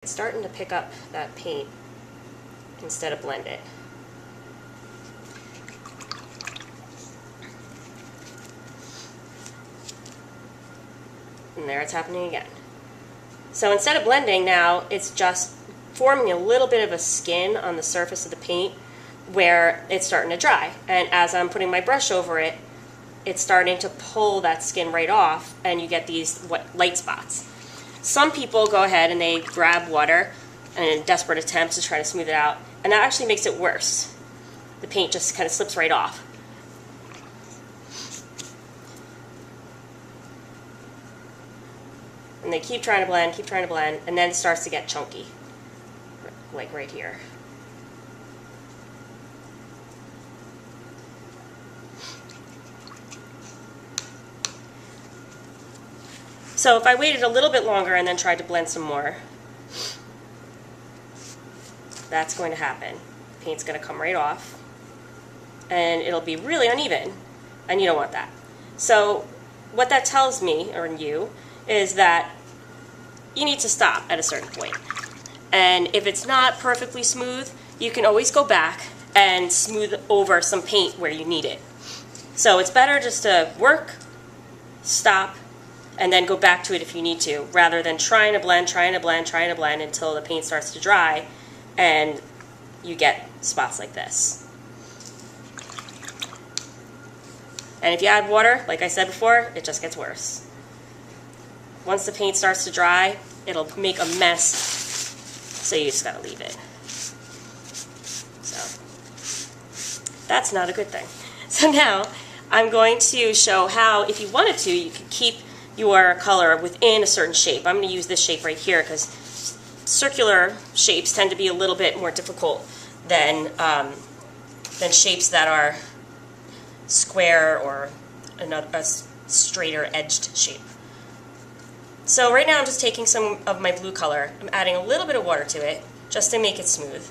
It's starting to pick up that paint instead of blend it. And there it's happening again. So instead of blending now, it's just forming a little bit of a skin on the surface of the paint where it's starting to dry. And as I'm putting my brush over it, it's starting to pull that skin right off, and you get these light spots. Some people go ahead and they grab water in a desperate attempt to try to smooth it out, and that actually makes it worse. The paint just kind of slips right off. And they keep trying to blend, and then it starts to get chunky, like right here. So if I waited a little bit longer and then tried to blend some more, that's going to happen. The paint's going to come right off, and it'll be really uneven, and you don't want that. So what that tells me, or you, is that you need to stop at a certain point. And if it's not perfectly smooth, you can always go back and smooth over some paint where you need it. So it's better just to work, stop, and then go back to it if you need to, rather than trying to blend until the paint starts to dry and you get spots like this. And if you add water, like I said before, it just gets worse. Once the paint starts to dry, it'll make a mess, so you just gotta leave it. So that's not a good thing. So now I'm going to show how, if you wanted to, you could keep your color within a certain shape. I'm going to use this shape right here because circular shapes tend to be a little bit more difficult than shapes that are square or a straighter edged shape. So right now I'm just taking some of my blue color. I'm adding a little bit of water to it just to make it smooth.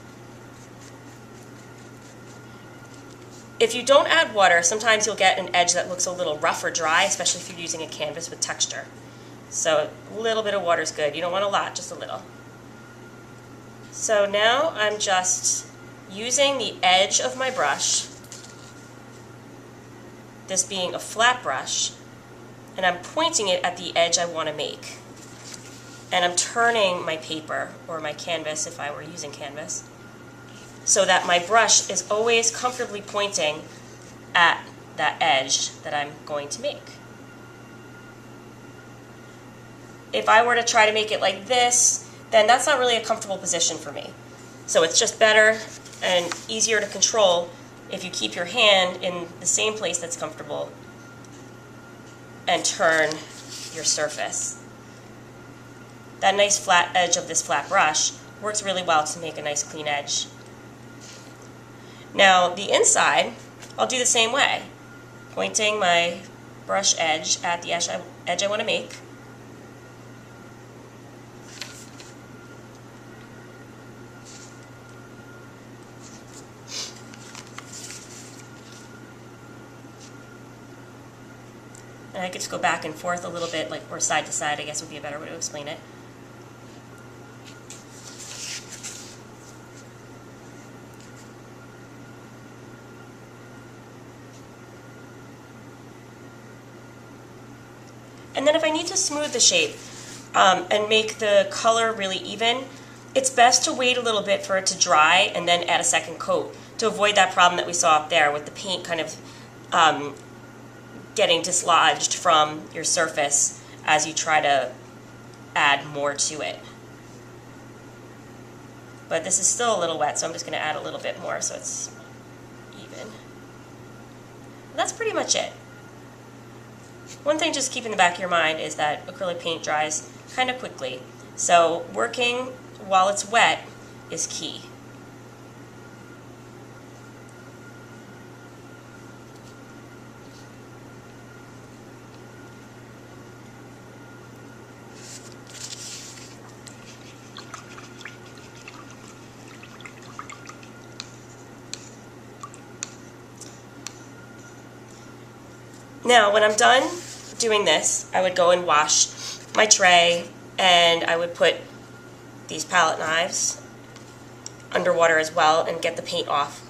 If you don't add water, sometimes you'll get an edge that looks a little rough or dry, especially if you're using a canvas with texture. So a little bit of water is good. You don't want a lot, just a little. So now I'm just using the edge of my brush, this being a flat brush, and I'm pointing it at the edge I want to make. And I'm turning my paper, or my canvas if I were using canvas, so that my brush is always comfortably pointing at that edge that I'm going to make. If I were to try to make it like this, then that's not really a comfortable position for me. So it's just better and easier to control if you keep your hand in the same place that's comfortable and turn your surface. That nice flat edge of this flat brush works really well to make a nice clean edge. Now the inside, I'll do the same way, pointing my brush edge at the edge I want to make. And I could just go back and forth a little bit, like, or side to side, I guess would be a better way to explain it. And then if I need to smooth the shape and make the color really even, it's best to wait a little bit for it to dry and then add a second coat to avoid that problem that we saw up there with the paint kind of getting dislodged from your surface as you try to add more to it. But this is still a little wet, so I'm just going to add a little bit more so it's even. And that's pretty much it. One thing just keep in the back of your mind is that acrylic paint dries kind of quickly, so working while it's wet is key. Now, when I'm done doing this, I would go and wash my tray, and I would put these palette knives underwater as well and get the paint off.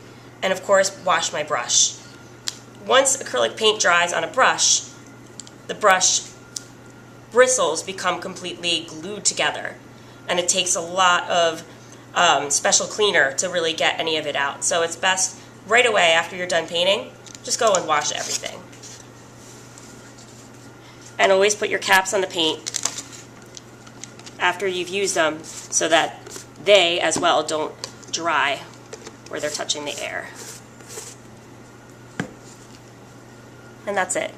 And of course, wash my brush. Once acrylic paint dries on a brush, the brush bristles become completely glued together, and it takes a lot of special cleaner to really get any of it out. So it's best right away after you're done painting, just go and wash everything. And always put your caps on the paint after you've used them so that they as well don't dry where they're touching the air. And that's it.